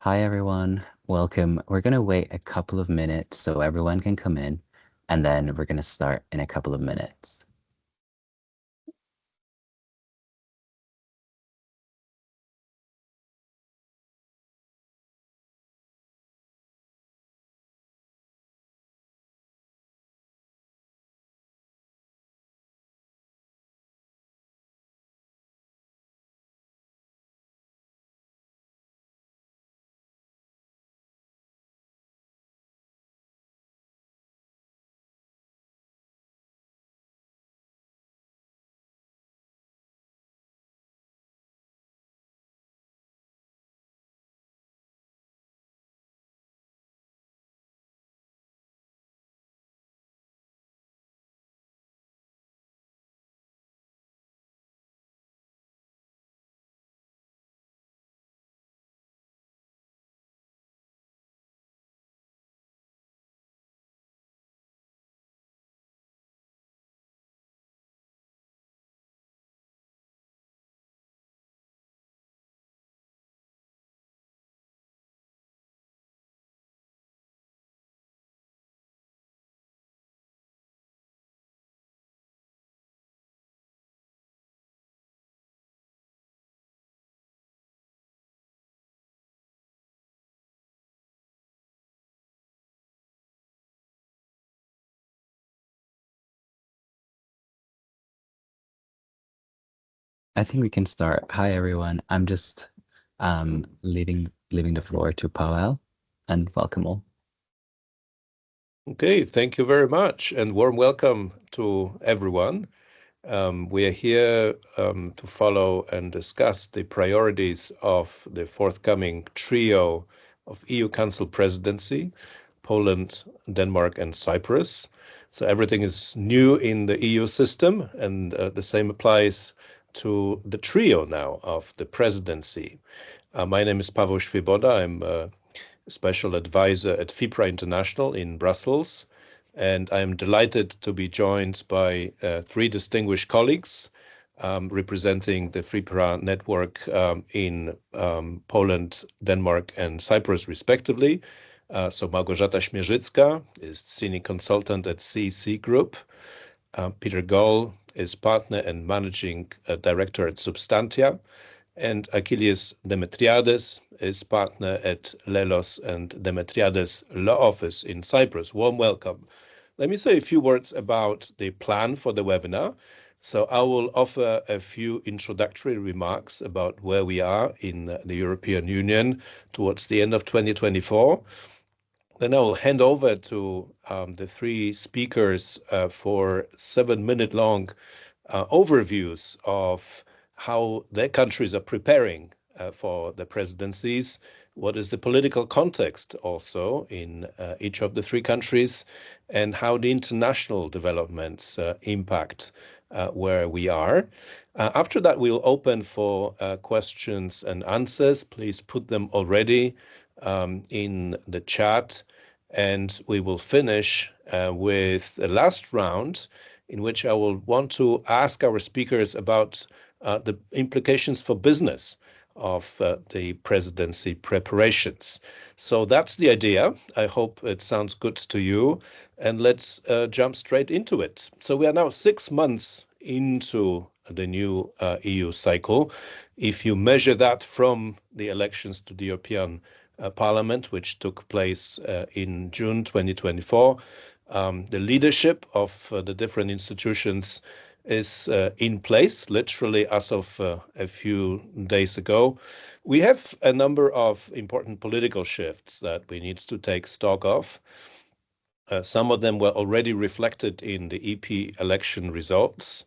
Hi, everyone. Welcome. We're going to wait a couple of minutes so everyone can come in, and then we're going to start in a couple of minutes. I think we can start. Hi, everyone. I'm just leaving the floor to Pawel, and welcome all. Okay, thank you very much, and warm welcome to everyone. We are here to follow and discuss the priorities of the forthcoming trio of EU Council Presidency, Poland, Denmark, and Cyprus. So everything is new in the EU system, and the same applies to the trio now of the presidency. My name is Pawel Swieboda. I'm a special advisor at FIPRA International in Brussels, and I am delighted to be joined by three distinguished colleagues representing the FIPRA Network in Poland, Denmark, and Cyprus, respectively. So Małgorzata Śmierzycka is senior consultant at CEC Group. Peter Goll is partner and managing director at Substantia. And Achilleas Demetriades is partner at Lellos and Demetriades Law Office in Cyprus. Warm welcome. Let me say a few words about the plan for the webinar. So I will offer a few introductory remarks about where we are in the European Union towards the end of 2024. Then I will hand over to the three speakers for 7-minute long overviews of how their countries are preparing for the presidencies, what is the political context also in each of the three countries, and how the international developments impact where we are. After that, we'll open for questions and answers. Please put them already in the chat, and we will finish with the last round, in which I will want to ask our speakers about the implications for business of the presidency preparations. So that's the idea. I hope it sounds good to you, and let's jump straight into it. So we are now 6 months into the new EU cycle. If you measure that from the elections to the European Parliament, which took place in June 2024, the leadership of the different institutions is in place, literally as of a few days ago. We have a number of important political shifts that we need to take stock of. Some of them were already reflected in the EP election results.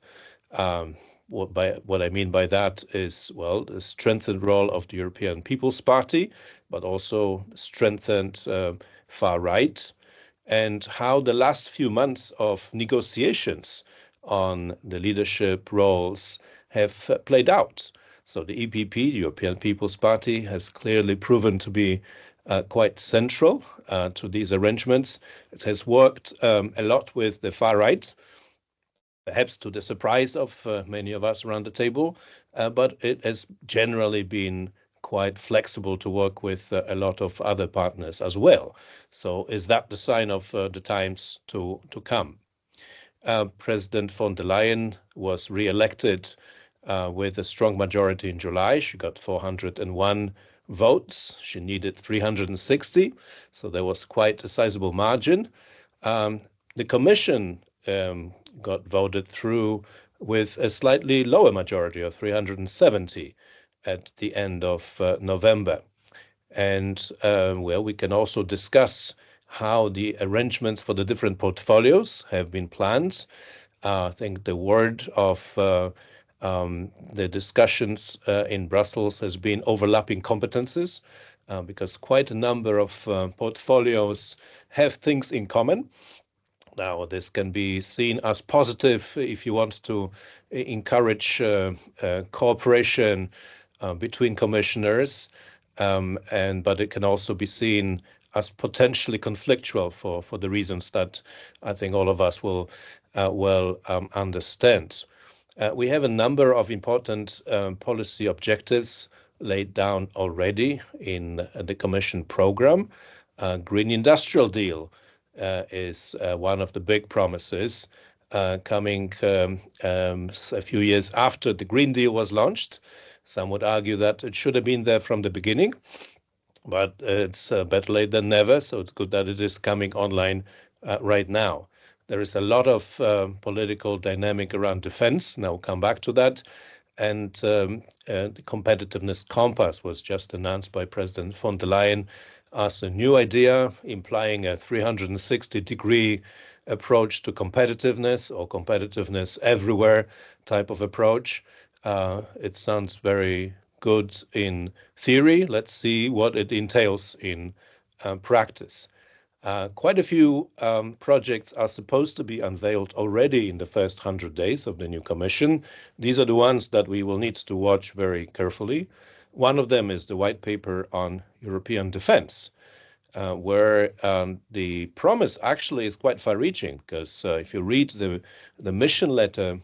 What I mean by that is, well, the strengthened role of the European People's Party, but also strengthened far right, and how the last few months of negotiations on the leadership roles have played out. So the EPP, the European People's Party, has clearly proven to be quite central to these arrangements. It has worked a lot with the far right, perhaps to the surprise of many of us around the table, but it has generally been quite flexible to work with a lot of other partners as well. So is that the sign of the times to come? President von der Leyen was re-elected with a strong majority in July. She got 401 votes. She needed 360, so there was quite a sizable margin. The Commission got voted through with a slightly lower majority of 370 at the end of November. And well, we can also discuss how the arrangements for the different portfolios have been planned. I think the word of the discussions in Brussels has been overlapping competences, because quite a number of portfolios have things in common. Now, this can be seen as positive if you want to encourage cooperation between commissioners, but it can also be seen as potentially conflictual for the reasons that I think all of us will well understand. We have a number of important policy objectives laid down already in the Commission program. Green Industrial Deal is one of the big promises coming a few years after the Green Deal was launched. Some would argue that it should have been there from the beginning, but it's better late than never, so it's good that it is coming online right now. There is a lot of political dynamic around defense, and I'll come back to that. And the competitiveness compass was just announced by President von der Leyen as a new idea, implying a 360-degree approach to competitiveness, or competitiveness everywhere type of approach. It sounds very good in theory. Let's see what it entails in practice. Quite a few projects are supposed to be unveiled already in the first 100 days of the new Commission. These are the ones that we will need to watch very carefully. One of them is the white paper on European defense, where the promise actually is quite far-reaching, because if you read the mission letter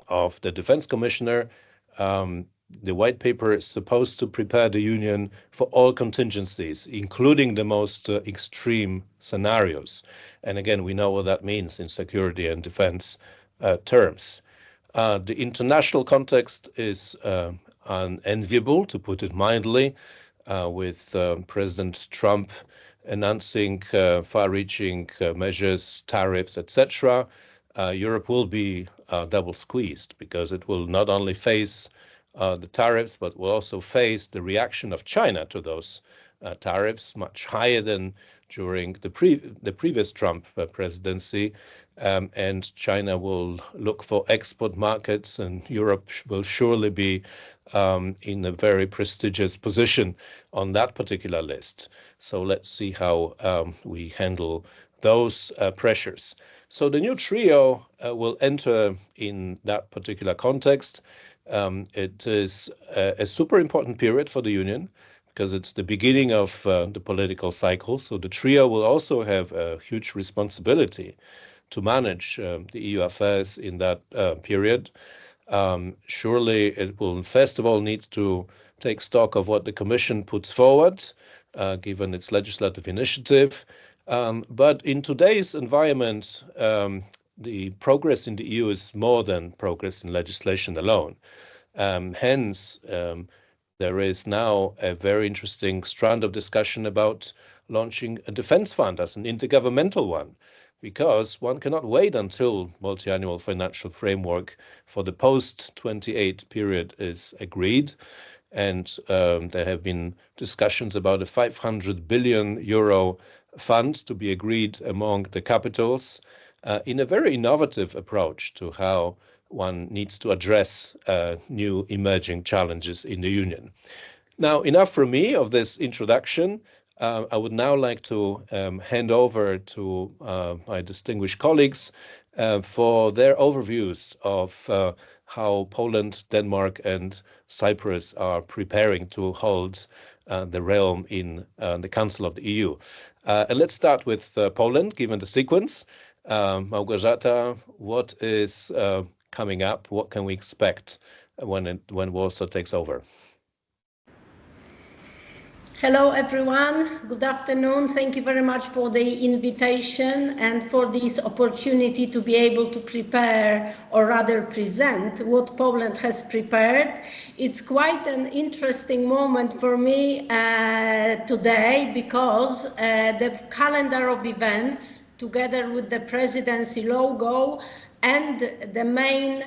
of the defense commissioner, the white paper is supposed to prepare the Union for all contingencies, including the most extreme scenarios. And again, we know what that means in security and defense terms. The international context is unenviable, to put it mildly, with President Trump announcing far-reaching measures, tariffs, etc. Europe will be double squeezed, because it will not only face the tariffs, but will also face the reaction of China to those tariffs, much higher than during the previous Trump presidency. And China will look for export markets, and Europe will surely be in a very prestigious position on that particular list. So let's see how we handle those pressures. So the new trio will enter in that particular context. It is a super important period for the Union, because it's the beginning of the political cycle. So the trio will also have a huge responsibility to manage the EU affairs in that period. Surely it will first of all need to take stock of what the Commission puts forward, given its legislative initiative. But in today's environment, the progress in the EU is more than progress in legislation alone. Hence, there is now a very interesting strand of discussion about launching a defense fund as an intergovernmental one, because one cannot wait until Multiannual Financial Framework for the post-28 period is agreed. And there have been discussions about a 500 billion euro fund to be agreed among the capitals, in a very innovative approach to how one needs to address new emerging challenges in the Union. Now, enough from me of this introduction. I would now like to hand over to my distinguished colleagues for their overviews of how Poland, Denmark, and Cyprus are preparing to hold the realm in the Council of the EU. And let's start with Poland, given the sequence. Małgorzata, what is coming up? What can we expect when Warsaw takes over? Hello, everyone. Good afternoon. Thank you very much for the invitation and for this opportunity to be able to prepare, or rather present, what Poland has prepared. It's quite an interesting moment for me today because the calendar of events, together with the presidency logo and the main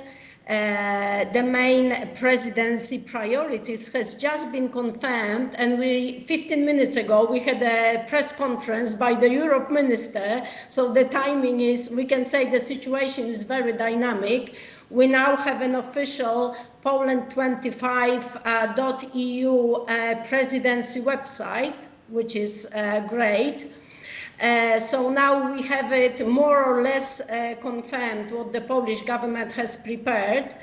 presidency priorities has just been confirmed, and 15 minutes ago we had a press conference by the Europe minister, so the timing is, we can say the situation is very dynamic. We now have an official Poland25.eu presidency website, which is great. So now we have it more or less confirmed what the Polish government has prepared,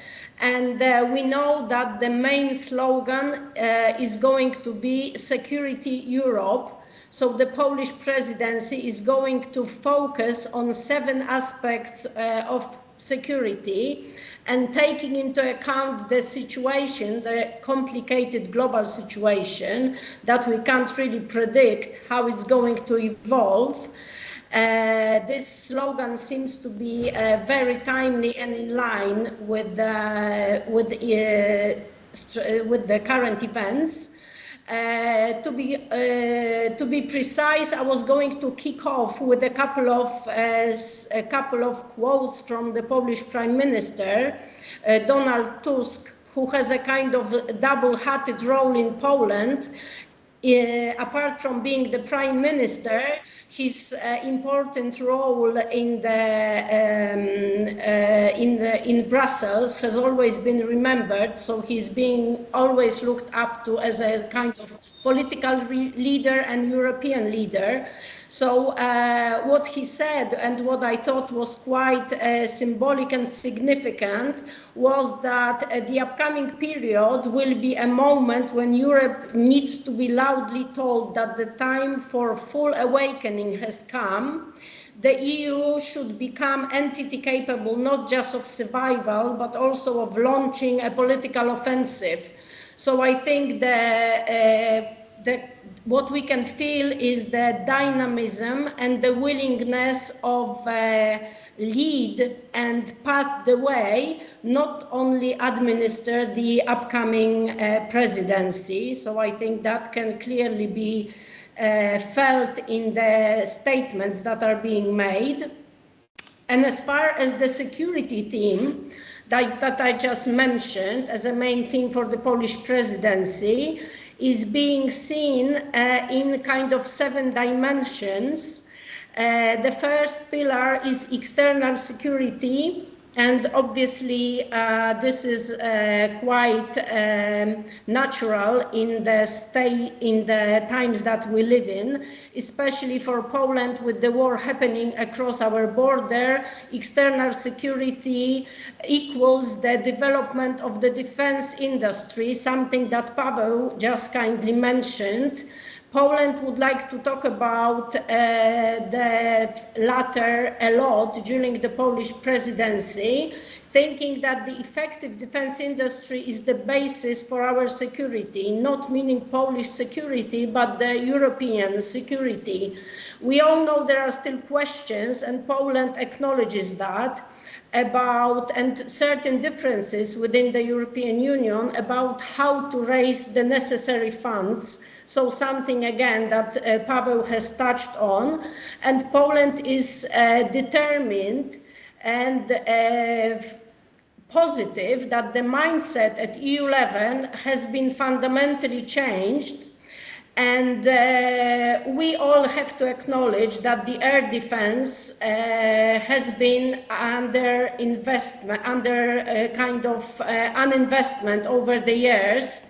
and we know that the main slogan is going to be Security Europe. So the Polish presidency is going to focus on 7 aspects of security, and taking into account the situation, the complicated global situation that we can't really predict how it's going to evolve. This slogan seems to be very timely and in line with the current events. To be precise, I was going to kick off with a couple of quotes from the Polish Prime Minister, Donald Tusk, who has a kind of double-hatted role in Poland. Apart from being the Prime Minister, his important role in Brussels has always been remembered. So he's being always looked up to as a kind of political leader and European leader. So what he said, and what I thought was quite symbolic and significant, was that the upcoming period will be a moment when Europe needs to be loudly told that the time for full awakening has come. The EU should become entity capable not just of survival, but also of launching a political offensive. So I think what we can feel is the dynamism and the willingness of lead and path the way, not only administer the upcoming presidency. So I think that can clearly be felt in the statements that are being made. And as far as the security theme that I just mentioned as a main theme for the Polish presidency, is being seen in kind of 7 dimensions. The first pillar is external security, and obviously this is quite natural in the times that we live in, especially for Poland with the war happening across our border. External security equals the development of the defense industry, something that Pawel just kindly mentioned. Poland would like to talk about the latter a lot during the Polish presidency, thinking that the effective defense industry is the basis for our security, not meaning Polish security, but the European security. We all know there are still questions, and Poland acknowledges that, about, and certain differences within the European Union about how to raise the necessary funds. So something, again, that Pawel has touched on. And Poland is determined and positive that the mindset at EU level has been fundamentally changed. And we all have to acknowledge that the air defense has been under investment, uninvestment over the years.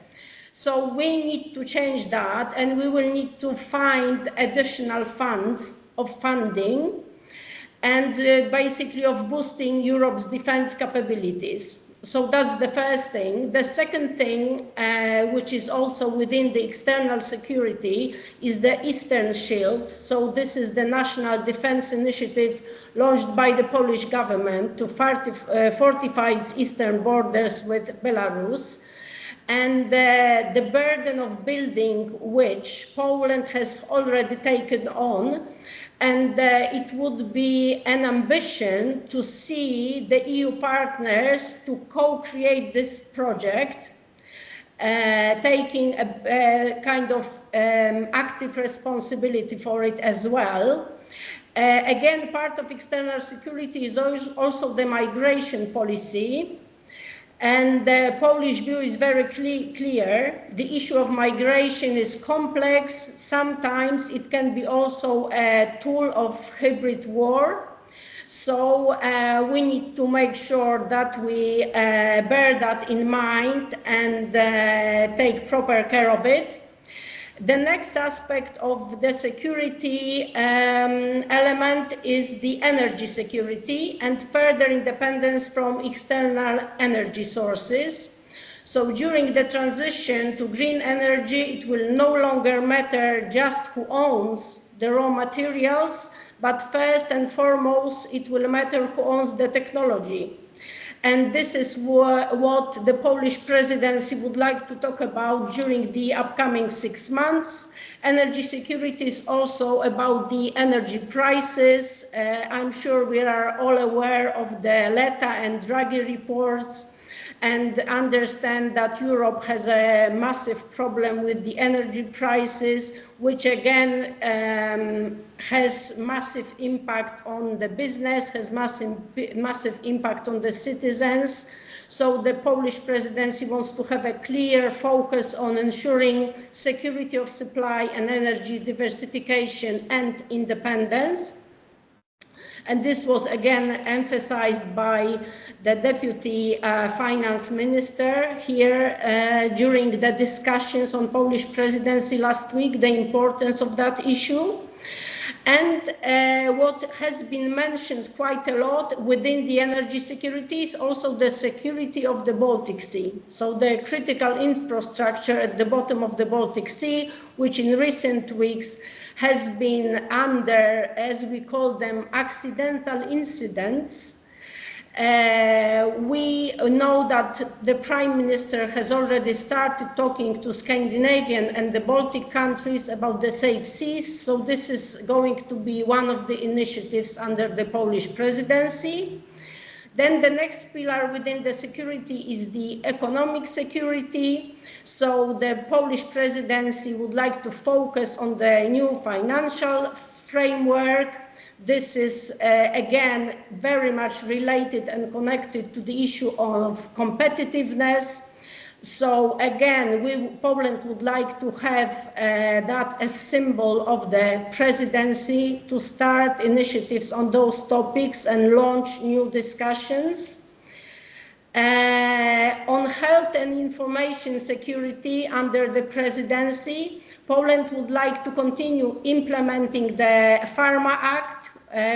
So we need to change that, and we will need to find additional funds of funding and basically of boosting Europe's defense capabilities. So that's the first thing. The second thing, which is also within the external security, is the Eastern Shield. So this is the national defense initiative launched by the Polish government to fortify its eastern borders with Belarus. and the burden of building, which Poland has already taken on. And it would be an ambition to see the EU partners to co-create this project, taking a kind of active responsibility for it as well. Again, part of external security is also the migration policy. And the Polish view is very clear. The issue of migration is complex. Sometimes it can be also a tool of hybrid war. So we need to make sure that we bear that in mind and take proper care of it. The next aspect of the security element is the energy security and further independence from external energy sources. So during the transition to green energy, it will no longer matter just who owns the raw materials, but first and foremost, it will matter who owns the technology. And this is what the Polish presidency would like to talk about during the upcoming 6 months. Energy security is also about the energy prices. I'm sure we are all aware of the Letta and Draghi reports and understand that Europe has a massive problem with the energy prices, which again has massive impact on the business, has massive impact on the citizens. So the Polish presidency wants to have a clear focus on ensuring security of supply and energy diversification and independence. And this was again emphasized by the Deputy Finance Minister here during the discussions on Polish presidency last week, the importance of that issue. And what has been mentioned quite a lot within the energy security is also the security of the Baltic Sea. So the critical infrastructure at the bottom of the Baltic Sea, which in recent weeks has been under, as we call them, accidental incidents. We know that the Prime Minister has already started talking to Scandinavian and the Baltic countries about the safe seas. So this is going to be one of the initiatives under the Polish presidency. Then the next pillar within the security is the economic security. So the Polish presidency would like to focus on the new financial framework. This is, again, very much related and connected to the issue of competitiveness. So again, Poland would like to have that as symbol of the presidency to start initiatives on those topics and launch new discussions. On health and information security under the presidency, Poland would like to continue implementing the FIRPA Act.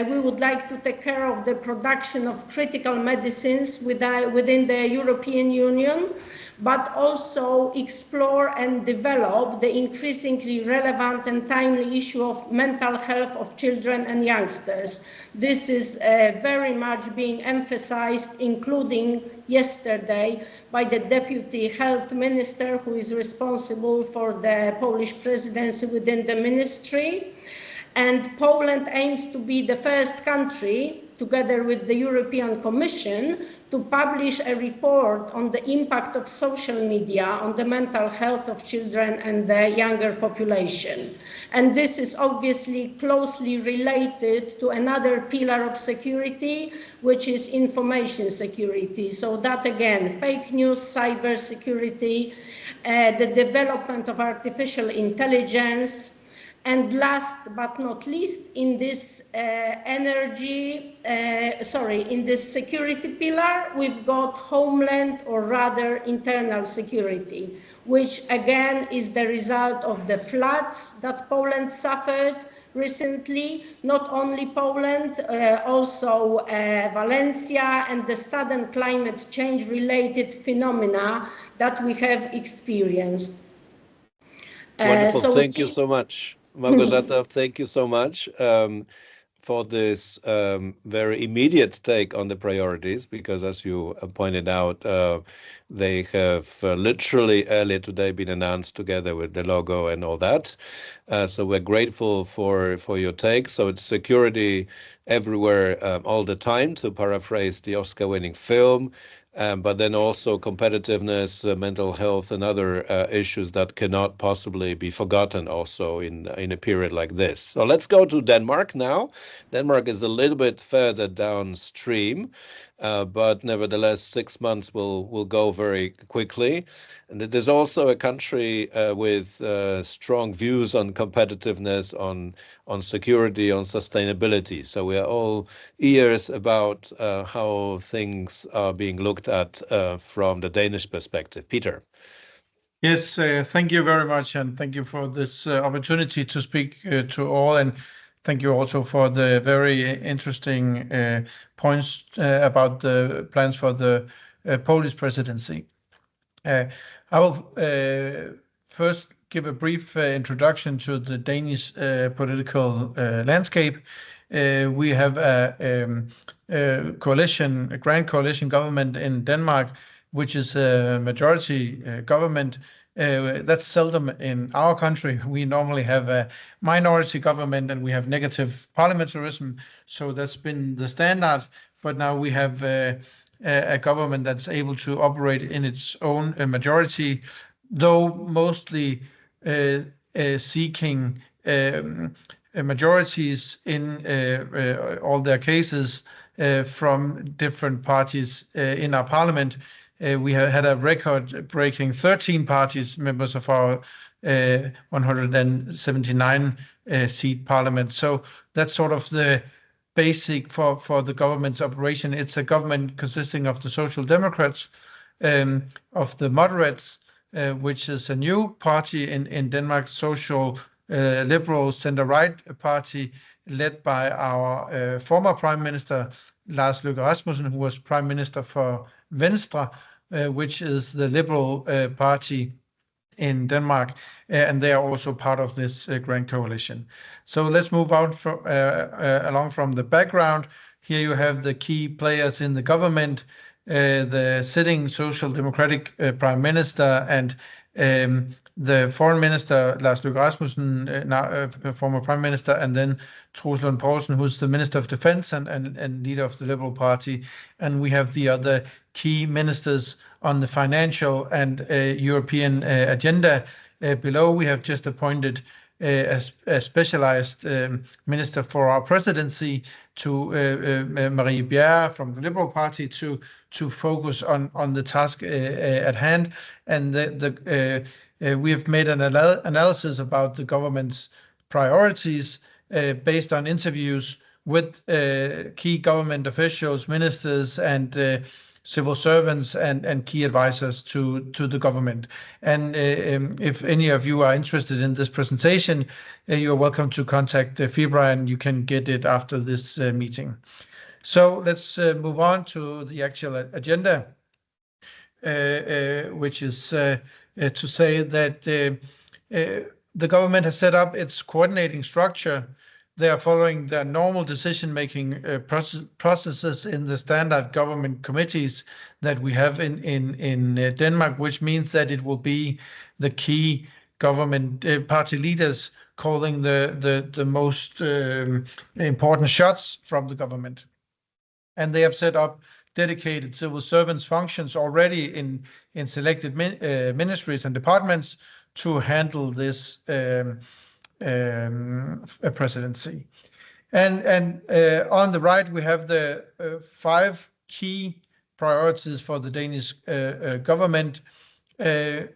We would like to take care of the production of critical medicines within the European Union, but also explore and develop the increasingly relevant and timely issue of mental health of children and youngsters. This is very much being emphasized, including yesterday by the Deputy Health Minister, who is responsible for the Polish presidency within the ministry. And Poland aims to be the first country, together with the European Commission, to publish a report on the impact of social media on the mental health of children and the younger population. And this is obviously closely related to another pillar of security, which is information security. So that again, fake news, cyber security, the development of artificial intelligence, and last but not least, in this in this security pillar, we've got homeland, or rather internal security, which again is the result of the floods that Poland suffered recently. Not only Poland, also Valencia, and the sudden climate change related phenomena that we have experienced. Wonderful, thank you so much. Małgorzata, thank you so much for this very immediate take on the priorities, because as you pointed out, they have literally earlier today been announced together with the logo and all that. So we're grateful for your take. So it's security everywhere all the time, to paraphrase the Oscar-winning film. But then also competitiveness, mental health, and other issues that cannot possibly be forgotten also in a period like this. So let's go to Denmark now. Denmark is a little bit further downstream, but nevertheless, 6 months will go very quickly. And it is also a country with strong views on competitiveness, on security, on sustainability. So we are all ears about how things are being looked at from the Danish perspective. Peter. Yes, thank you very much, and thank you for this opportunity to speak to all, and thank you also for the very interesting points about the plans for the Polish presidency. I will first give a brief introduction to the Danish political landscape. We have a grand coalition government in Denmark, which is a majority government. That's seldom in our country. We normally have a minority government and we have negative parliamentarism. So that's been the standard. But now we have a government that's able to operate in its own majority, though mostly seeking majorities in all their cases from different parties in our parliament. We have had a record-breaking 13 parties, members of our 179 seat parliament. So that's sort of the basic for the government's operation. It's a government consisting of the Social Democrats, of the Moderates, which is a new party in Denmark, Social Liberal Center-Right party, led by our former Prime Minister, Lars Løkke Rasmussen, who was Prime Minister for Venstre, which is the Liberal party in Denmark, and they are also part of this grand coalition. So let's move on along from the background. Here you have the key players in the government, the sitting Social Democratic Prime Minister and the Foreign Minister, Lars Løkke Rasmussen, now former Prime Minister, and then Troels Lund Poulsen, who's the Minister of Defense and leader of the Liberal Party. And we have the other key ministers on the financial and European agenda. Below, we have just appointed a specialized minister for our presidency, to Marie Bjerre from the Liberal Party, to focus on the task at hand. And we have made an analysis about the government's priorities based on interviews with key government officials, ministers, and civil servants and key advisors to the government. And if any of you are interested in this presentation, you're welcome to contact FIPRA, and you can get it after this meeting. So let's move on to the actual agenda, which is to say that the government has set up its coordinating structure. They are following their normal decision-making processes in the standard government committees that we have in Denmark, which means that it will be the key government party leaders calling the most important shots from the government. And they have set up dedicated civil servants functions already in selected ministries and departments to handle this presidency. And on the right, we have the 5 key priorities for the Danish government. They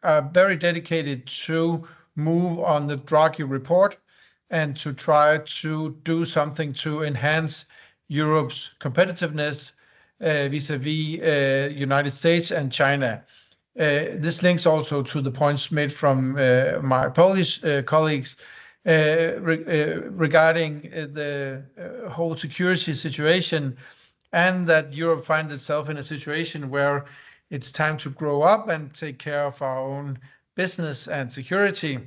are very dedicated to move on the Draghi report and to try to do something to enhance Europe's competitiveness vis-a-vis United States and China. This links also to the points made from my Polish colleagues regarding the whole security situation, and that Europe finds itself in a situation where it's time to grow up and take care of our own business and security.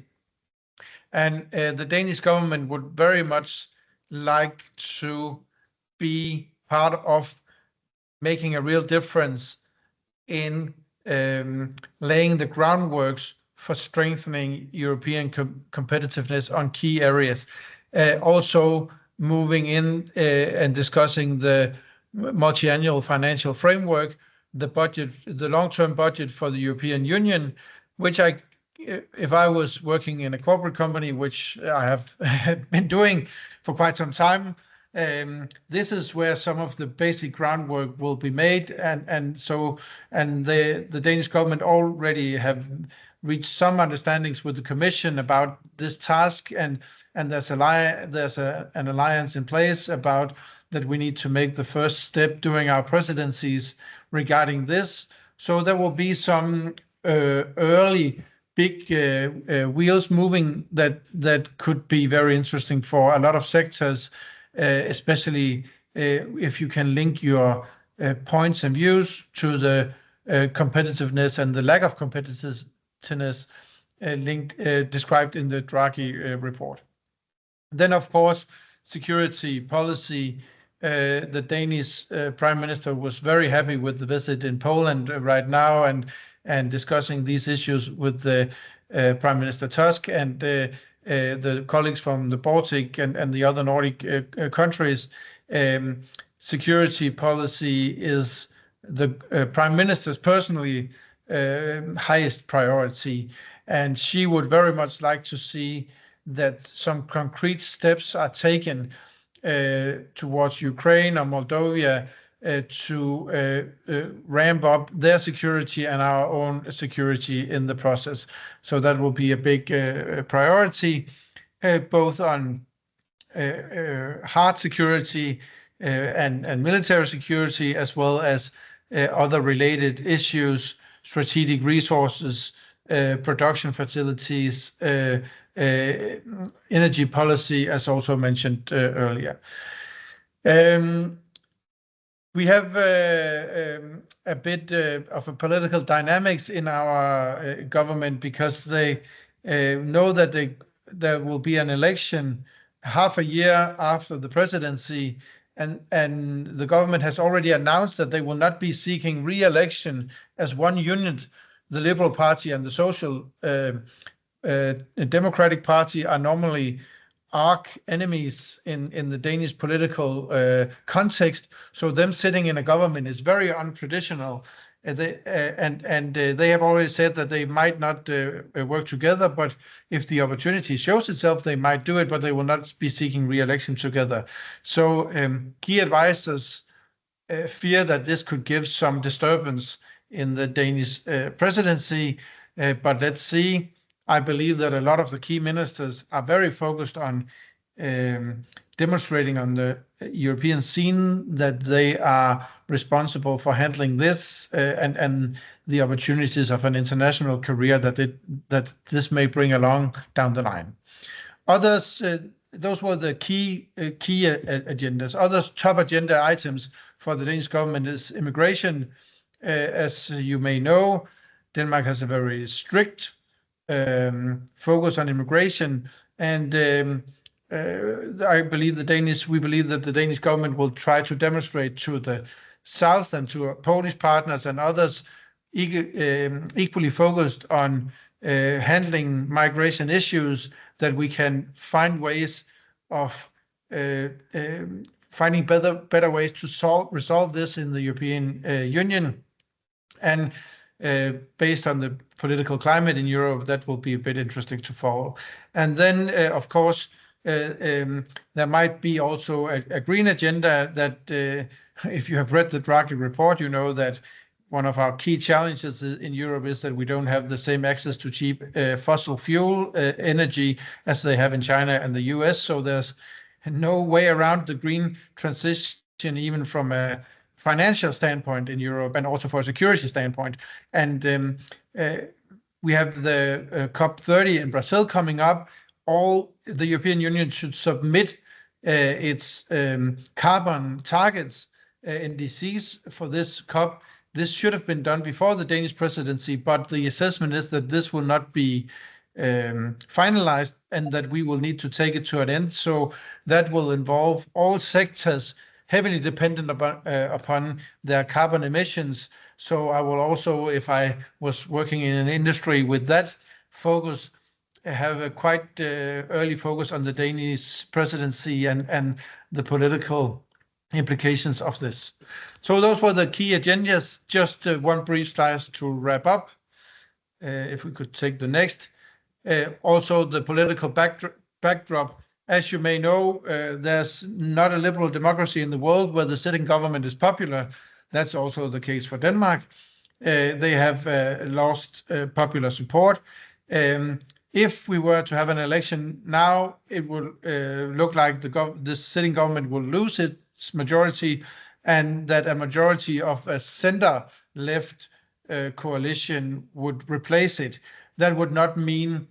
And the Danish government would very much like to be part of making a real difference in laying the groundworks for strengthening European competitiveness on key areas. Also moving in and discussing the Multiannual Financial Framework, the budget, the long-term budget for the European Union, which if I was working in a corporate company, which I have been doing for quite some time, this is where some of the basic groundwork will be made, and the Danish government already have reached some understandings with the Commission about this task, and there's an alliance in place about that we need to make the first step during our presidencies regarding this. So there will be some early big wheels moving that could be very interesting for a lot of sectors, especially if you can link your points and views to the competitiveness and the lack of competitiveness described in the Draghi report. Then, of course, security policy. The Danish Prime Minister was very happy with the visit in Poland right now, and discussing these issues with the Prime Minister Tusk and the colleagues from the Baltic and the other Nordic countries. Security policy is the Prime Minister's personally highest priority, and she would very much like to see that some concrete steps are taken towards Ukraine or Moldova to ramp up their security and our own security in the process. So that will be a big priority, both on hard security and military security, as well as other related issues, strategic resources, production facilities, energy policy, as also mentioned earlier. We have a bit of a political dynamics in our government, because they know that there will be an election half a year after the presidency, and the government has already announced that they will not be seeking re-election as one unit. The Liberal Party and the Social Democratic Party are normally arch enemies in the Danish political context. So them sitting in a government is very untraditional. They have already said that they might not work together, but if the opportunity shows itself, they might do it, but they will not be seeking re-election together. So key advisors fear that this could give some disturbance in the Danish presidency, but let's see. I believe that a lot of the key ministers are very focused on demonstrating on the European scene that they are responsible for handling this and the opportunities of an international career that this may bring along down the line. Others, those were the key agendas. Other top agenda items for the Danish government is immigration. As you may know, Denmark has a very strict focus on immigration, and we believe that the Danish government will try to demonstrate to the South and to our Polish partners and others equally focused on handling migration issues, that we can find ways of finding better ways to resolve this in the European Union. And based on the political climate in Europe, that will be a bit interesting to follow. And then, of course, there might be also a green agenda that, if you have read the Draghi report, you know that one of our key challenges in Europe is that we don't have the same access to cheap fossil fuel energy as they have in China and the US. So there's no way around the green transition, even from a financial standpoint in Europe, and also for a security standpoint. And we have the COP30 in Brazil coming up. All the European Union should submit its carbon targets, NDCs, for this COP. This should have been done before the Danish presidency, but the assessment is that this will not be finalized, and that we will need to take it to an end. So that will involve all sectors heavily dependent upon their carbon emissions. So I will also, if I was working in an industry with that focus, have a quite early focus on the Danish presidency and the political implications of this. So those were the key agendas. Just one brief slide to wrap up. If we could take the next. Also the political backdrop. As you may know, there's not a liberal democracy in the world where the sitting government is popular. That's also the case for Denmark. They have lost popular support. If we were to have an election now, it would look like the sitting government will lose its majority, and that a majority of a center-left coalition would replace it. That would not mean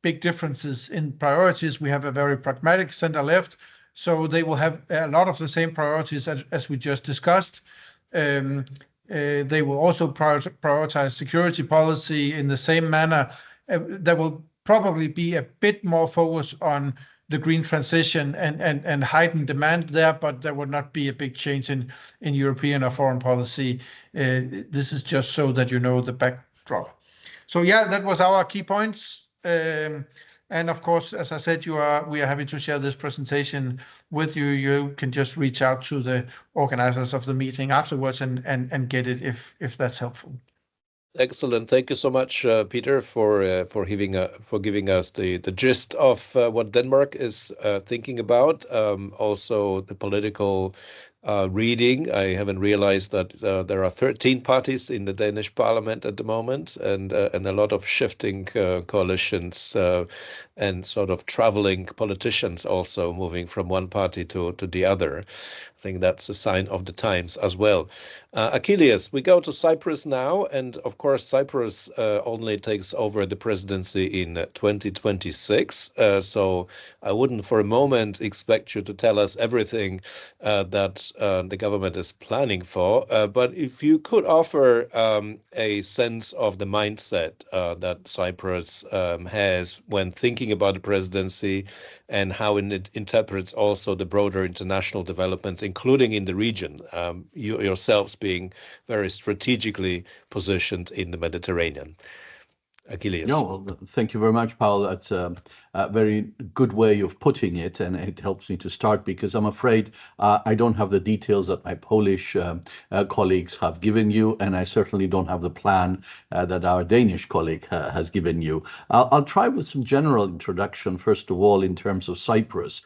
big differences in priorities. We have a very pragmatic center-left, so they will have a lot of the same priorities as we just discussed. They will also prioritize security policy in the same manner. There will probably be a bit more focus on the green transition and heightened demand there, but there will not be a big change in European or foreign policy. This is just so that you know the backdrop. So yeah, that was our key points. And of course, as I said, we are happy to share this presentation with you. You can just reach out to the organizers of the meeting afterwards and get it if that's helpful. Excellent. Thank you so much, Peter, for giving us the gist of what Denmark is thinking about. Also, the political reading. I haven't realized that there are 13 parties in the Danish parliament at the moment, and a lot of shifting coalitions and sort of traveling politicians also moving from one party to the other. I think that's a sign of the times as well. Achilleas, we go to Cyprus now, and of course Cyprus only takes over the presidency in 2026, so I wouldn't for a moment expect you to tell us everything that the government is planning for, but if you could offer a sense of the mindset that Cyprus has when thinking about the presidency, and how it interprets also the broader international developments, including in the region, you yourselves being very strategically positioned in the Mediterranean. Achilleas. No, well, thank you very much, Pawel. That's a very good way of putting it, and it helps me to start because I'm afraid I don't have the details that my Polish colleagues have given you, and I certainly don't have the plan that our Danish colleague has given you. I'll try with some general introduction, first of all, in terms of Cyprus.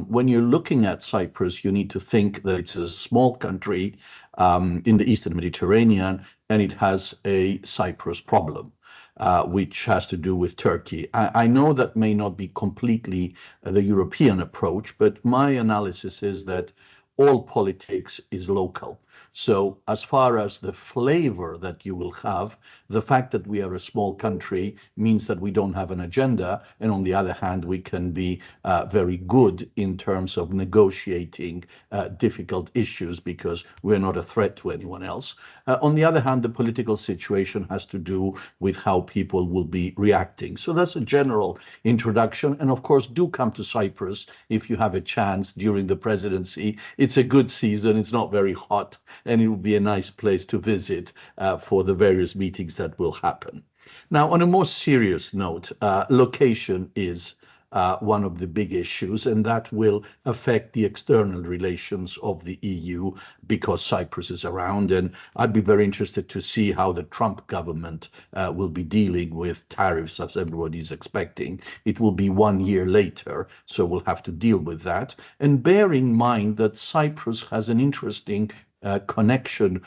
When you're looking at Cyprus, you need to think that it's a small country in the Eastern Mediterranean, and it has a Cyprus problem. Which has to do with Turkey. I know that may not be completely the European approach, but my analysis is that all politics is local. So as far as the flavor that you will have, the fact that we are a small country means that we don't have an agenda. And on the other hand, we can be very good in terms of negotiating difficult issues because we're not a threat to anyone else. On the other hand, the political situation has to do with how people will be reacting. So that's a general introduction. And of course, do come to Cyprus if you have a chance during the presidency. It's a good season. It's not very hot. And it will be a nice place to visit for the various meetings that will happen. Now, on a more serious note, location is one of the big issues, and that will affect the external relations of the EU because Cyprus is around. And I'd be very interested to see how the Trump government will be dealing with tariffs, as everybody's expecting. It will be 1 year later, so we'll have to deal with that. And bear in mind that Cyprus has an interesting connection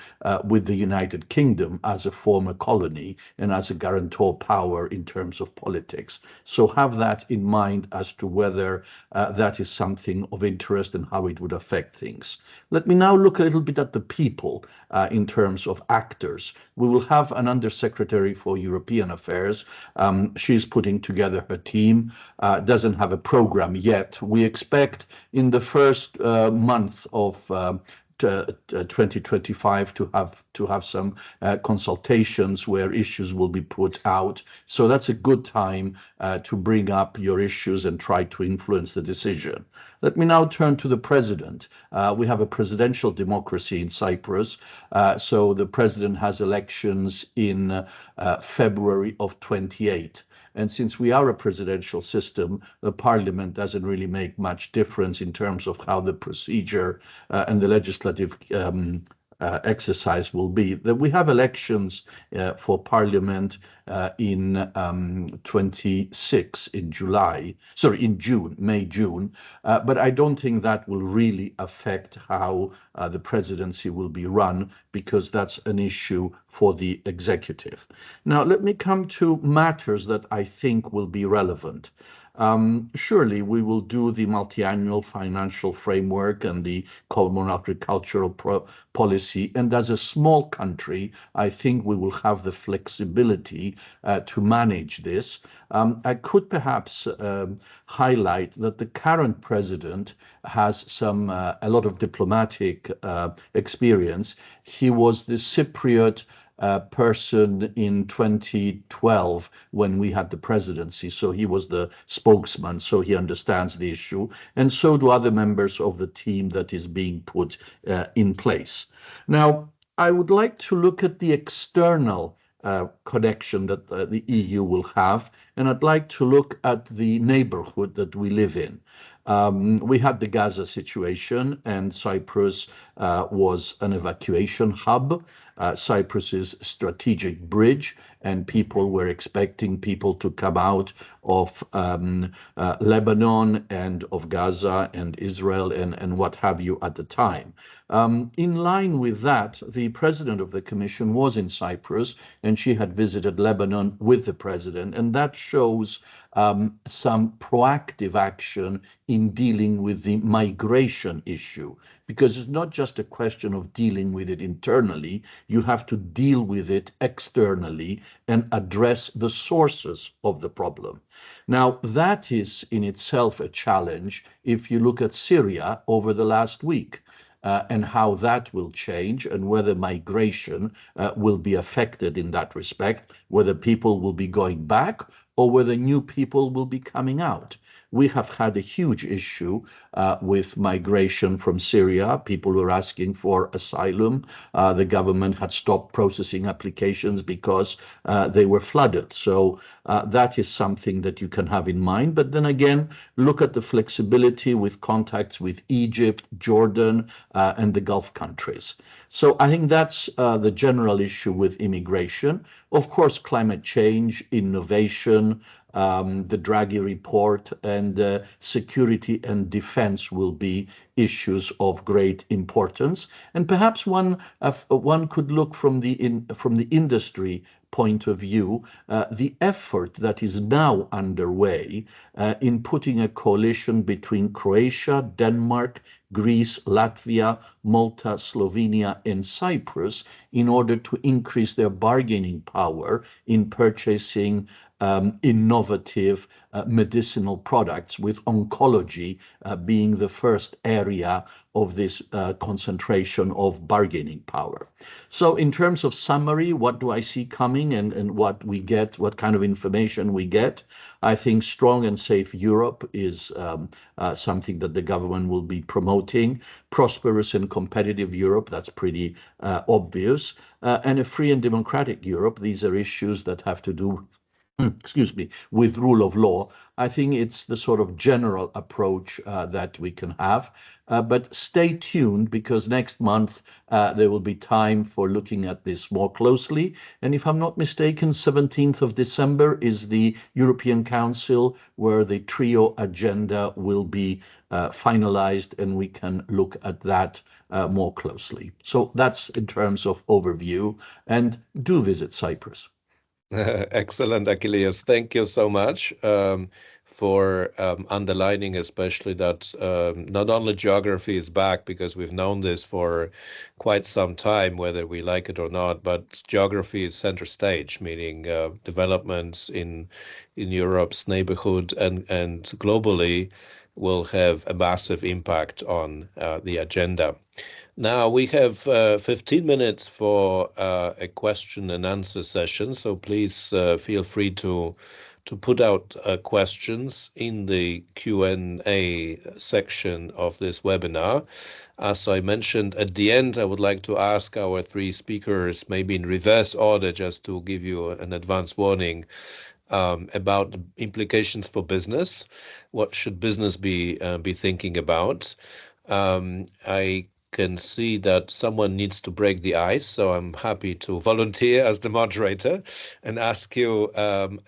with the United Kingdom as a former colony and as a guarantor power in terms of politics. So have that in mind as to whether that is something of interest and how it would affect things. Let me now look a little bit at the people in terms of actors. We will have an Undersecretary for European Affairs. She's putting together her team, doesn't have a program yet. We expect in the first month of 2025 to have some consultations where issues will be put out. So that's a good time to bring up your issues and try to influence the decision. Let me now turn to the president. We have a presidential democracy in Cyprus. So the president has elections in February of 28. And since we are a presidential system, the parliament doesn't really make much difference in terms of how the procedure and the legislative exercise will be. That we have elections for parliament in 26 in June, May, June. But I don't think that will really affect how the presidency will be run, because that's an issue for the executive. Now, let me come to matters that I think will be relevant. Surely we will do the Multiannual Financial Framework and the Common Agricultural Policy. And as a small country, I think we will have the flexibility to manage this. I could perhaps highlight that the current president has a lot of diplomatic experience. He was the Cypriot person in 2012 when we had the presidency. So he was the spokesman, so he understands the issue. And so do other members of the team that is being put in place. Now, I would like to look at the external connection that the EU will have, and I'd like to look at the neighborhood that we live in. We had the Gaza situation, and Cyprus was an evacuation hub. Cyprus's strategic bridge, and people were expecting people to come out of Lebanon and of Gaza and Israel and what have you at the time. In line with that, the president of the Commission was in Cyprus, and she had visited Lebanon with the president, and that shows some proactive action in dealing with the migration issue, because it's not just a question of dealing with it internally, you have to deal with it externally and address the sources of the problem. Now, that is in itself a challenge if you look at Syria over the last week. And how that will change, and whether migration will be affected in that respect, whether people will be going back or whether new people will be coming out. We have had a huge issue with migration from Syria. People were asking for asylum. The government had stopped processing applications because they were flooded. So that is something that you can have in mind. But then again, look at the flexibility with contacts with Egypt, Jordan, and the Gulf countries. So I think that's the general issue with immigration. Of course, climate change, innovation, the Draghi report, and security and defense will be issues of great importance. And perhaps one could look from the industry point of view, the effort that is now underway in putting a coalition between Croatia, Denmark, Greece, Latvia, Malta, Slovenia, and Cyprus in order to increase their bargaining power in purchasing innovative medicinal products, with oncology being the first area of this concentration of bargaining power. So in terms of summary, what do I see coming and what we get, what kind of information we get? I think strong and safe Europe is something that the government will be promoting. Prosperous and competitive Europe, that's pretty obvious. And a free and democratic Europe, these are issues that have to do with rule of law. I think it's the sort of general approach that we can have. But stay tuned, because next month there will be time for looking at this more closely. And if I'm not mistaken, 17th of December is the European Council, where the Trio agenda will be finalized, and we can look at that more closely. So that's in terms of overview, and do visit Cyprus. Excellent, Achilleas. Thank you so much for underlining especially that not only geography is back, because we've known this for quite some time, whether we like it or not, but geography is center stage, meaning developments in Europe's neighborhood and globally will have a massive impact on the agenda. Now we have 15 minutes for a question and answer session, so please feel free to put out questions in the Q&A section of this webinar. As I mentioned at the end, I would like to ask our three speakers, maybe in reverse order, just to give you an advance warning, about the implications for business. What should business be thinking about? I can see that someone needs to break the ice, so I'm happy to volunteer as the moderator and ask you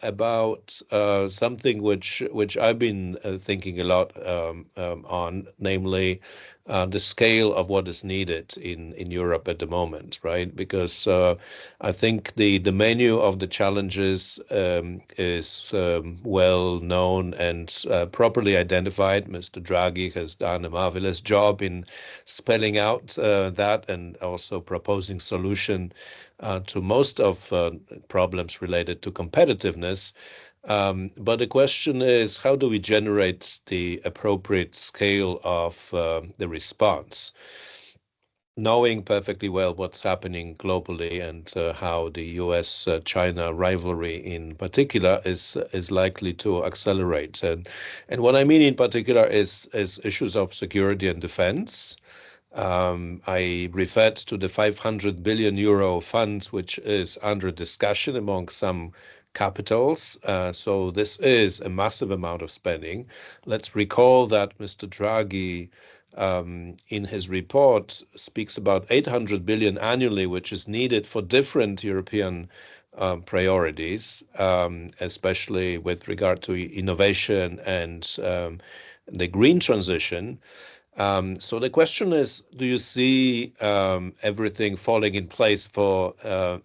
about something which I've been thinking a lot on, namely the scale of what is needed in Europe at the moment, right? Because I think the menu of the challenges is well known and properly identified. Mr. Draghi has done a marvelous job in spelling out that and also proposing solution to most of problems related to competitiveness. But the question is, how do we generate the appropriate scale of the response, knowing perfectly well what's happening globally and how the US-China rivalry in particular is likely to accelerate. And what I mean in particular is issues of security and defense. I referred to the 500 billion euro fund, which is under discussion among some capitals. So this is a massive amount of spending. Let's recall that Mr. Draghi, in his report, speaks about 800 billion annually, which is needed for different European priorities, especially with regard to innovation and the green transition. So the question is, do you see everything falling in place for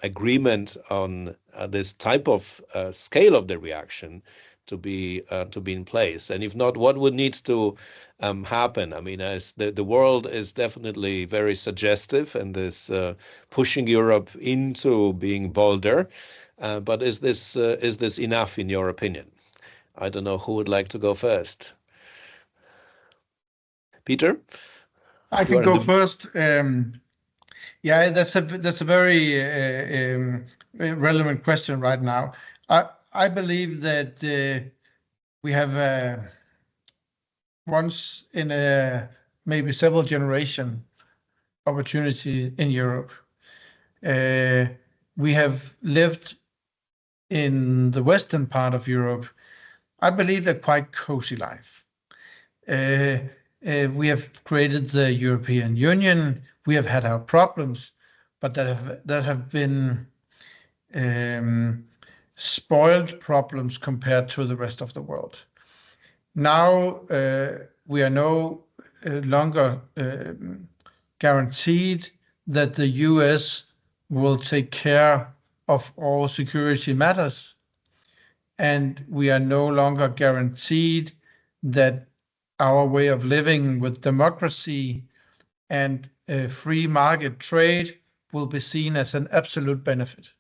agreement on this type of scale of the reaction to be in place? And if not, what would need to happen? I mean, as the world is definitely very suggestive and is pushing Europe into being bolder, but is this enough in your opinion? I don't know who would like to go first. Peter? I can go first. Yeah, that's a very relevant question right now. I believe that we have once in a maybe several generation opportunity in Europe. We have lived in the western part of Europe, I believe, a quite cozy life. We have created the European Union. We have had our problems, but that have been spoiled problems compared to the rest of the world. Now we are no longer guaranteed that the US will take care of all security matters, and we are no longer guaranteed that our way of living with democracy and free market trade will be seen as an absolute benefit.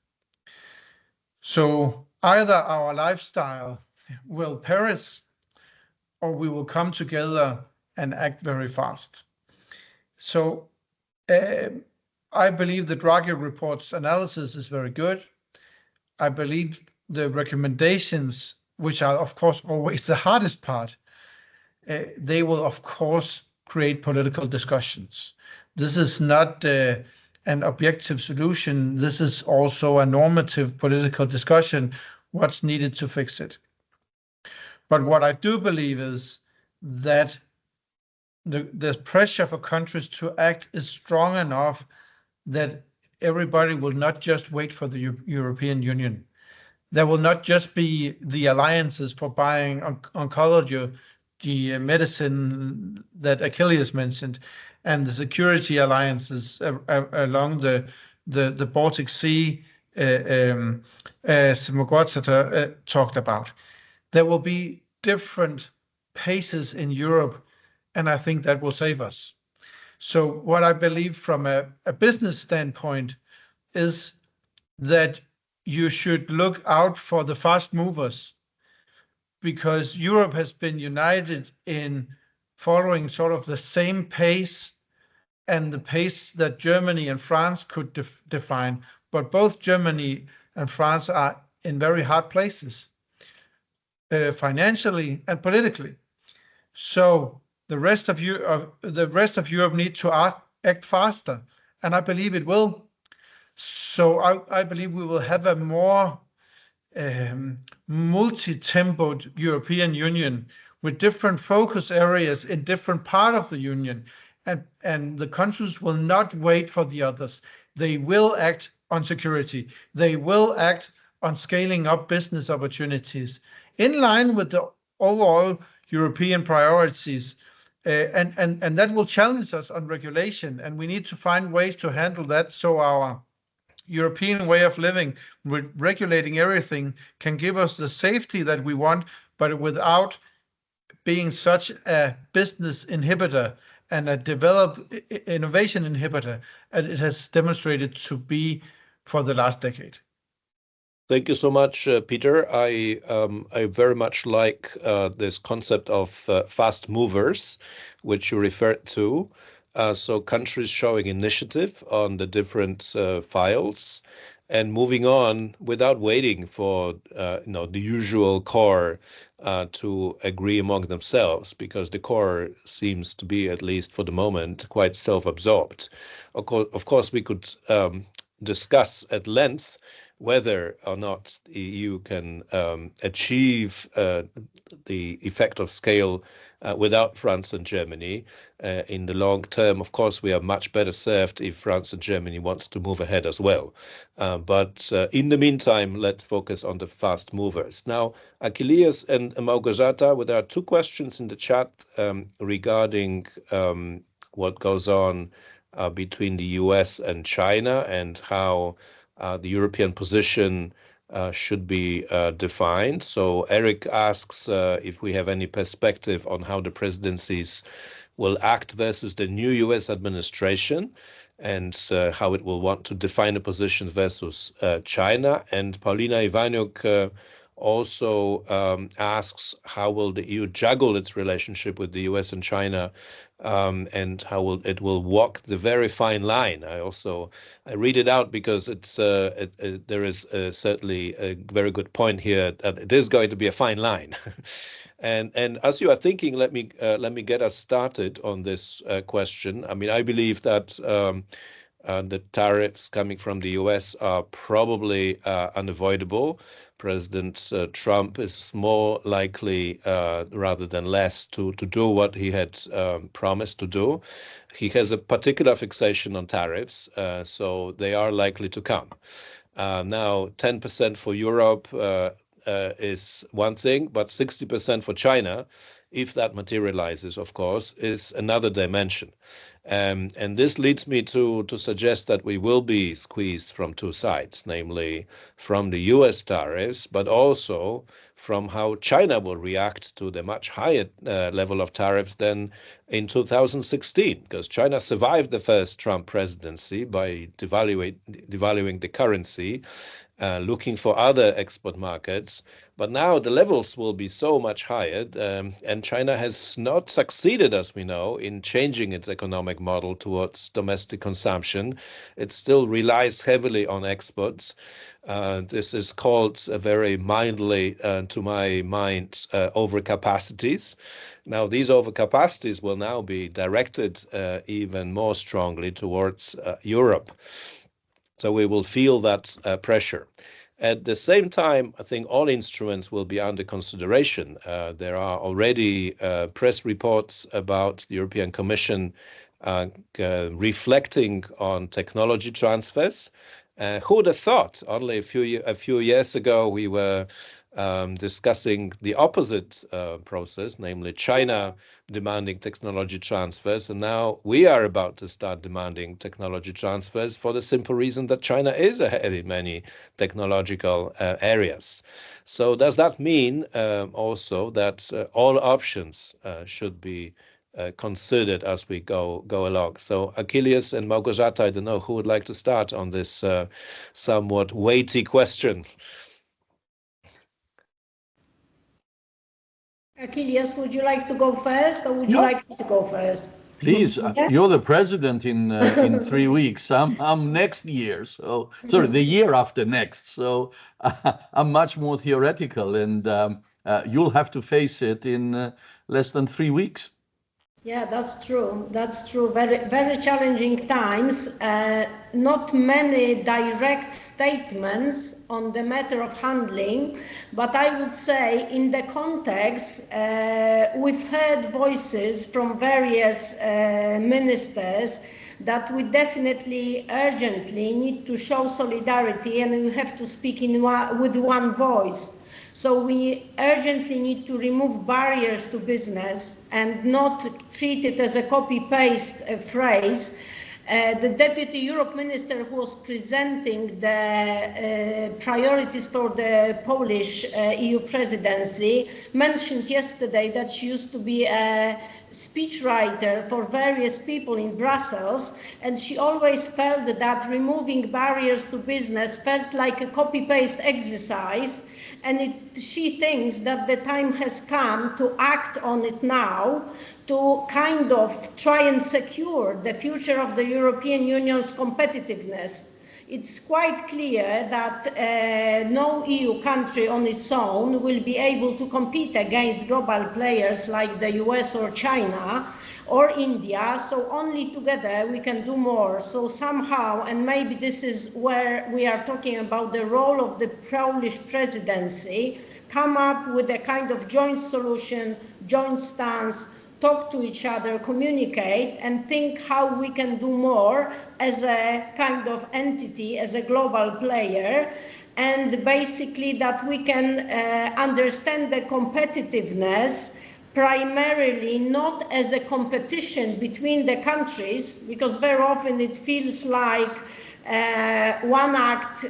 So either our lifestyle will perish or we will come together and act very fast. So I believe the Draghi report's analysis is very good. I believe the recommendations, which are of course always the hardest part, they will of course create political discussions. This is not an objective solution. This is also a normative political discussion, what's needed to fix it. But what I do believe is that the pressure for countries to act is strong enough that everybody will not just wait for the European Union. There will not just be the alliances for buying oncology, the medicine that Achilleas mentioned, and the security alliances along the Baltic Sea, as Małgorzata talked about. There will be different paces in Europe, and I think that will save us. So what I believe from a business standpoint is that you should look out for the fast movers, because Europe has been united in following sort of the same pace and the pace that Germany and France could define. But both Germany and France are in very hard places, financially and politically. So the rest of Europe need to act faster, and I believe it will. So I believe we will have a more multi-tempoed European Union with different focus areas in different part of the Union, and the countries will not wait for the others. They will act on security. They will act on scaling up business opportunities in line with the overall European priorities. And that will challenge us on regulation, and we need to find ways to handle that so our European way of living with regulating everything can give us the safety that we want, but without being such a business inhibitor and a innovation inhibitor as it has demonstrated to be for the last decade. Thank you so much, Peter. I very much like this concept of fast movers, which you referred to. So countries showing initiative on the different files and moving on without waiting for the usual core to agree among themselves, because the core seems to be, at least for the moment, quite self-absorbed. Of course, we could discuss at length whether or not the EU can achieve the effect of scale without France and Germany. In the long term, of course, we are much better served if France and Germany wants to move ahead as well. But in the meantime, let's focus on the fast movers. Now, Achilleas and Małgorzata, there are two questions in the chat regarding what goes on between the US and China and how the European position should be defined. So Eric asks if we have any perspective on how the presidencies will act versus the new US administration, and how it will want to define the positions versus China. And Paulina Iwaniuk also asks how will the EU juggle its relationship with the US and China, and how it will walk the very fine line. I read it out because there is certainly a very good point here that it is going to be a fine line. And as you are thinking, let me get us started on this question. I mean, I believe that the tariffs coming from the US are probably unavoidable. President Trump is more likely, rather than less, to do what he had promised to do. He has a particular fixation on tariffs, so they are likely to come. Now, 10% for Europe is one thing, but 60% for China, if that materializes, of course, is another dimension. And this leads me to suggest that we will be squeezed from two sides, namely from the US tariffs, but also from how China will react to the much higher level of tariffs than in 2016, because China survived the first Trump presidency by devaluing the currency, looking for other export markets. But now the levels will be so much higher, and China has not succeeded, as we know, in changing its economic model towards domestic consumption. It still relies heavily on exports. This is called very mildly, to my mind, overcapacities. Now, these overcapacities will now be directed even more strongly towards Europe. So we will feel that pressure. At the same time, I think all instruments will be under consideration. There are already press reports about the European Commission reflecting on technology transfers. Who would have thought? Only a few years ago, we were discussing the opposite process, namely China demanding technology transfers. And now we are about to start demanding technology transfers for the simple reason that China is ahead in many technological areas. So does that mean also that all options should be considered as we go along? So Achilleas and Małgorzata, I don't know who would like to start on this somewhat weighty question. Achilleas, would you like to go first, or would you like me to go first? Please, you're the president in 3 weeks. I'm next year, so sorry, the year after next. So I'm much more theoretical, and you'll have to face it in less than 3 weeks. Yeah, that's true. That's true. Very, very challenging times. Not many direct statements on the matter of handling, but I would say in the context, we've heard voices from various ministers that we definitely urgently need to show solidarity, and we have to speak with one voice. So we urgently need to remove barriers to business and not treat it as a copy-paste phrase. The Deputy Europe Minister who was presenting the priorities for the Polish EU presidency mentioned yesterday that she used to be a speechwriter for various people in Brussels, and she always felt that removing barriers to business felt like a copy-paste exercise. And she thinks that the time has come to act on it now, to kind of try and secure the future of the European Union's competitiveness. It's quite clear that no EU country on its own will be able to compete against global players like the US or China or India, so only together we can do more. So somehow, and maybe this is where we are talking about the role of the Polish presidency, come up with a kind of joint solution, joint stance, talk to each other, communicate, and think how we can do more as a kind of entity, as a global player, and basically that we can understand the competitiveness primarily not as a competition between the countries, because very often it feels like one act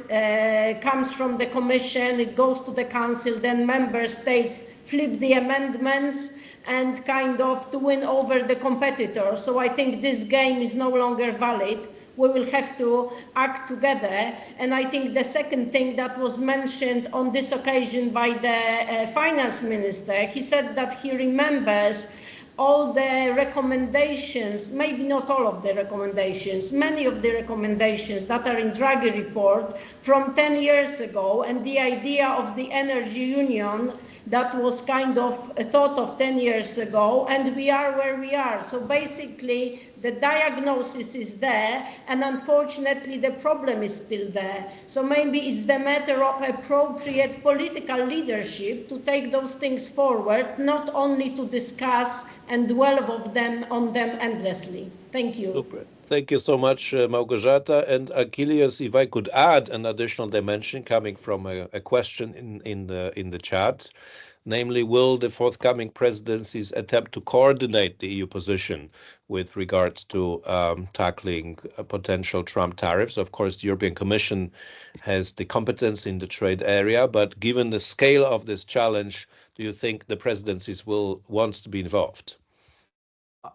comes from the Commission, it goes to the Council, then member states flip the amendments and kind of to win over the competitor. So I think this game is no longer valid. We will have to act together. And I think the second thing that was mentioned on this occasion by the finance minister, he said that he remembers all the recommendations, maybe not all of the recommendations, many of the recommendations that are in Draghi report from 10 years ago, and the idea of the energy union that was kind of thought of 10 years ago, and we are where we are. So basically, the diagnosis is there, and unfortunately, the problem is still there. So maybe it's the matter of appropriate political leadership to take those things forward, not only to discuss and dwell on them endlessly. Thank you. Super. Thank you so much, Małgorzata. And Achilleas, if I could add an additional dimension coming from a question in the chat, namely, will the forthcoming presidencies attempt to coordinate the EU position with regards to tackling potential Trump tariffs? Of course, the European Commission has the competence in the trade area, but given the scale of this challenge, do you think the presidencies will want to be involved?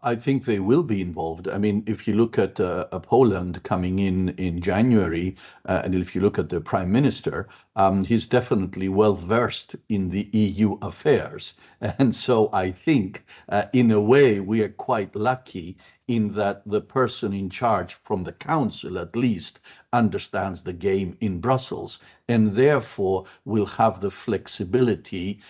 I think they will be involved. I mean, if you look at Poland coming in January, and if you look at the prime minister, he's definitely well versed in the EU affairs. And so I think, in a way, we are quite lucky in that the person in charge from the council, at least, understands the game in Brussels, and therefore will have the flexibility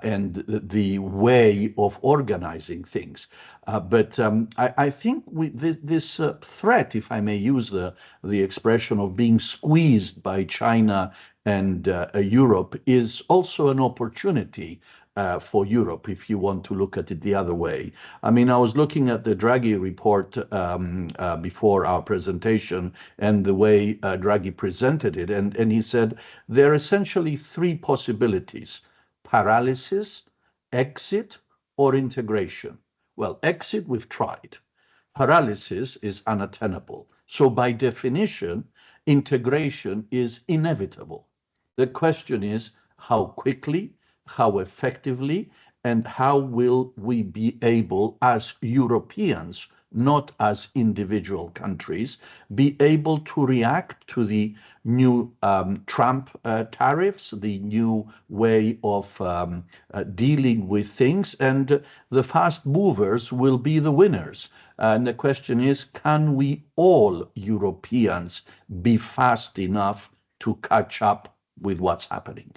and the way of organizing things. But I think this threat, if I may use the expression of being squeezed by China and Europe, is also an opportunity for Europe, if you want to look at it the other way. I mean, I was looking at the Draghi report before our presentation and the way Draghi presented it, and he said there are essentially three possibilities: paralysis, exit, or integration. Well, exit we've tried. Paralysis is unattainable. So by definition, integration is inevitable. The question is how quickly, how effectively, and how will we be able as Europeans not as individual countries, be able to react to the new Trump tariffs, the new way of dealing with things, and the fast movers will be the winners. And the question is, can we all Europeans be fast enough to catch up with what's happening?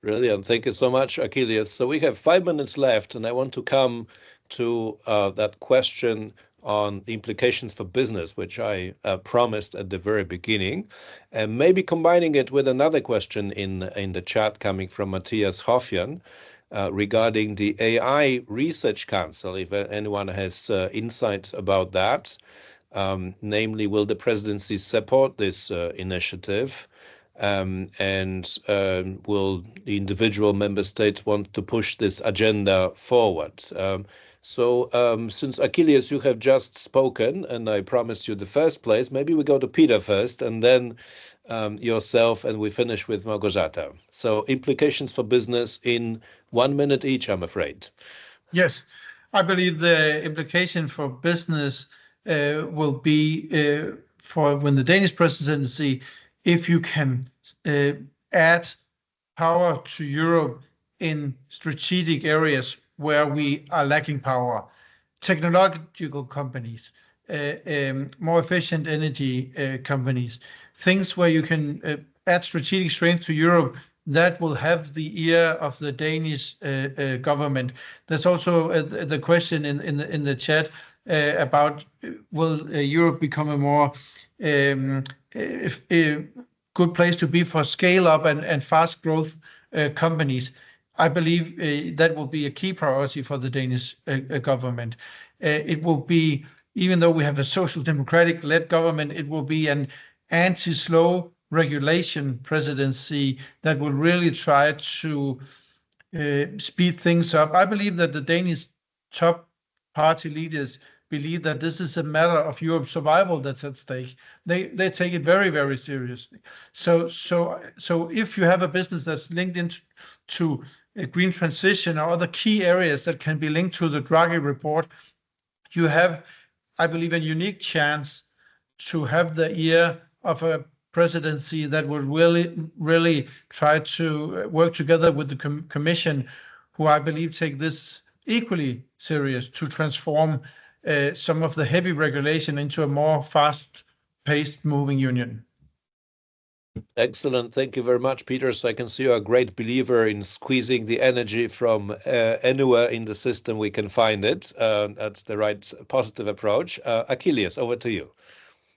Brilliant. Thank you so much, Achilleas. So we have 5 minutes left, and I want to come to that question on the implications for business, which I promised at the very beginning, and maybe combining it with another question in the chat coming from Matthias Hoffjan regarding the AI Research Council, if anyone has insights about that. Namely, will the presidency support this initiative? And will the individual member states want to push this agenda forward? Since Achilleas, you have just spoken, and I promised you the first place, maybe we go to Peter first, and then yourself, and we finish with Małgorzata. So implications for business in 1 minute each, I'm afraid. Yes, I believe the implication for business will be for when the Danish presidency, if you can add power to Europe in strategic areas where we are lacking power, technological companies, more efficient energy companies, things where you can add strategic strength to Europe, that will have the ear of the Danish government. There's also the question in the chat about will Europe become a more good place to be for scale up and fast growth companies. I believe that will be a key priority for the Danish government. It will be, even though we have a social democratic led government, it will be an anti-slow regulation presidency that will really try to speed things up. I believe that the Danish top party leaders believe that this is a matter of Europe's survival that's at stake. They take it very, very seriously. So if you have a business that's linked into a green transition or other key areas that can be linked to the Draghi report, you have, I believe, a unique chance to have the ear of a presidency that would really try to work together with the Commission, who I believe take this equally serious to transform some of the heavy regulation into a more fast-paced moving union. Excellent. Thank you very much, Peter. So I can see you're a great believer in squeezing the energy from anywhere in the system we can find it. That's the right positive approach. Achilleas, over to you.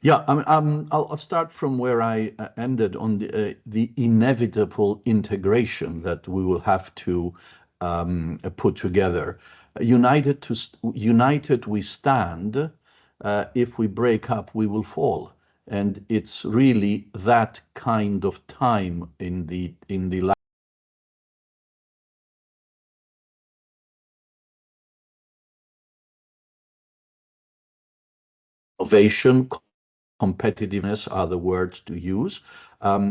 Yeah, I'll start from where I ended on the inevitable integration that we will have to put together. United we stand. If we break up, we will fall. And it's really that kind of time in the innovation, competitiveness are the words to use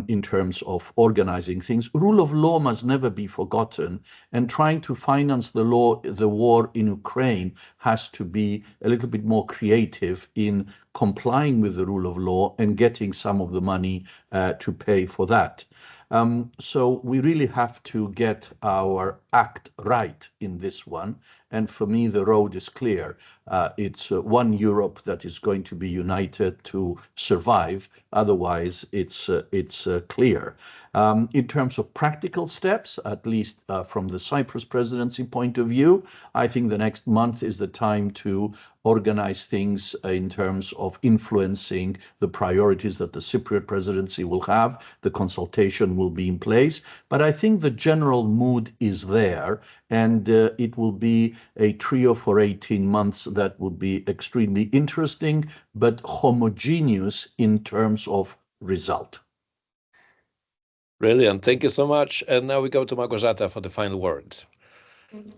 in terms of organizing things. Rule of law must never be forgotten, and trying to finance the war in Ukraine has to be a little bit more creative in complying with the rule of law and getting some of the money to pay for that. So we really have to get our act right in this one. And for me, the road is clear. It's one Europe that is going to be united to survive. Otherwise, it's clear. In terms of practical steps, at least from the Cyprus presidency point of view, I think the next month is the time to organize things in terms of influencing the priorities that the Cypriot presidency will have. The consultation will be in place. But I think the general mood is there, and it will be a trio for 18 months that will be extremely interesting, but homogeneous in terms of result. Brilliant. Thank you so much. And now we go to Małgorzata for the final word.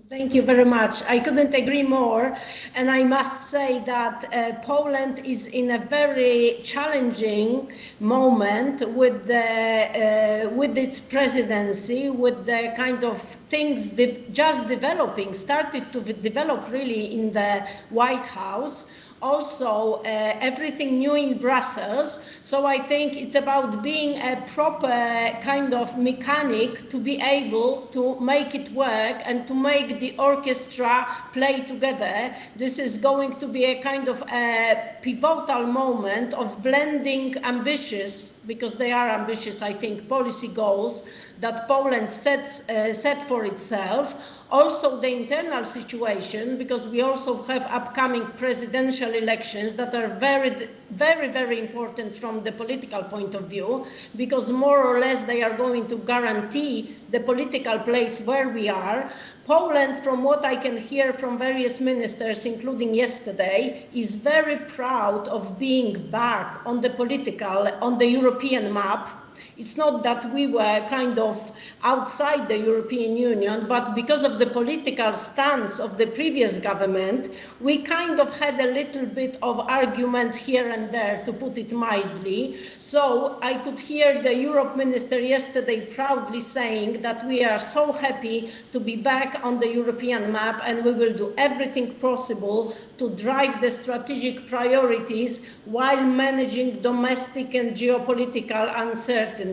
Thank you very much. I couldn't agree more. And I must say that Poland is in a very challenging moment with its presidency, with the kind of things just developing, started to develop really in the White House. also everything new in Brussels. So I think it's about being a proper kind of mechanic to be able to make it work and to make the orchestra play together. This is going to be a kind of a pivotal moment of blending ambitious, because they are ambitious, I think, policy goals that Poland set for itself. Also the internal situation, because we also have upcoming presidential elections that are very, very, very important from the political point of view, because more or less they are going to guarantee the political place where we are. Poland, from what I can hear from various ministers, including yesterday, is very proud of being back on the European map. It's not that we were kind of outside the European Union, but because of the political stance of the previous government, we kind of had a little bit of arguments here and there, to put it mildly. So I could hear the Europe minister yesterday proudly saying that we are so happy to be back on the European map, and we will do everything possible to drive the strategic priorities while managing domestic and geopolitical uncertainties.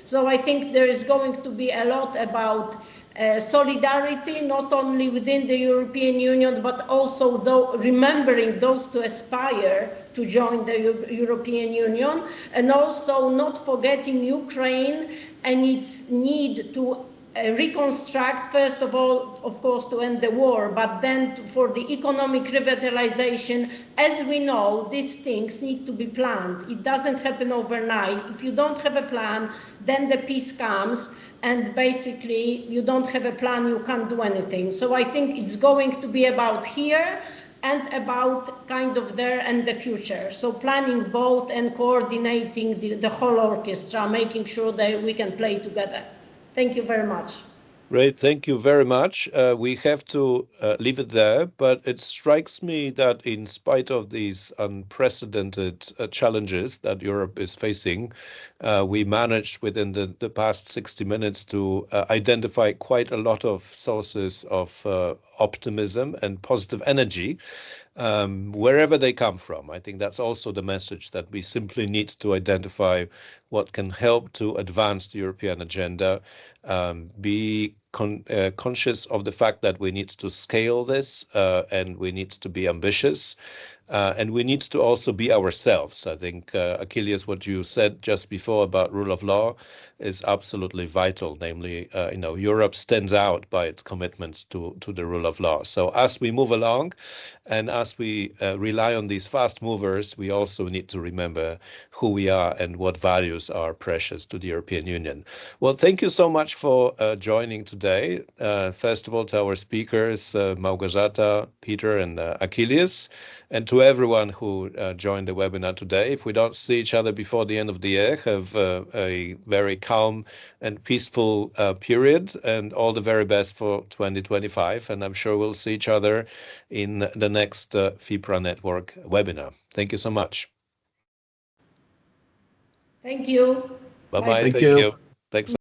So I think there is going to be a lot about solidarity, not only within the European Union, but also remembering those to aspire to join the European Union, and also not forgetting Ukraine and its need to reconstruct, first of all, of course, to end the war, but then for the economic revitalization. As we know, these things need to be planned. It doesn't happen overnight. If you don't have a plan, then the peace comes, and basically you don't have a plan, you can't do anything. So I think it's going to be about here and about kind of there and the future. So planning both and coordinating the whole orchestra, making sure that we can play together. Thank you very much. Great, thank you very much. We have to leave it there, but it strikes me that in spite of these unprecedented challenges that Europe is facing, we managed within the past 60 minutes to identify quite a lot of sources of optimism and positive energy, wherever they come from. I think that's also the message, that we simply need to identify what can help to advance the European agenda, be conscious of the fact that we need to scale this and we need to be ambitious. And we need to also be ourselves. I think, Achilleas, what you said just before about rule of law is absolutely vital. Namely, Europe stands out by its commitment to the rule of law. So as we move along and as we rely on these fast movers, we also need to remember who we are and what values are precious to the European Union. Well, thank you so much for joining today. First of all, to our speakers, Małgorzata, Peter, and Achilleas, and to everyone who joined the webinar today. If we don't see each other before the end of the year, have a very calm and peaceful period, and all the very best for 2025. And I'm sure we'll see each other in the next FIPRA Network webinar. Thank you so much. Thank you. Bye-bye. Thank you. Thanks.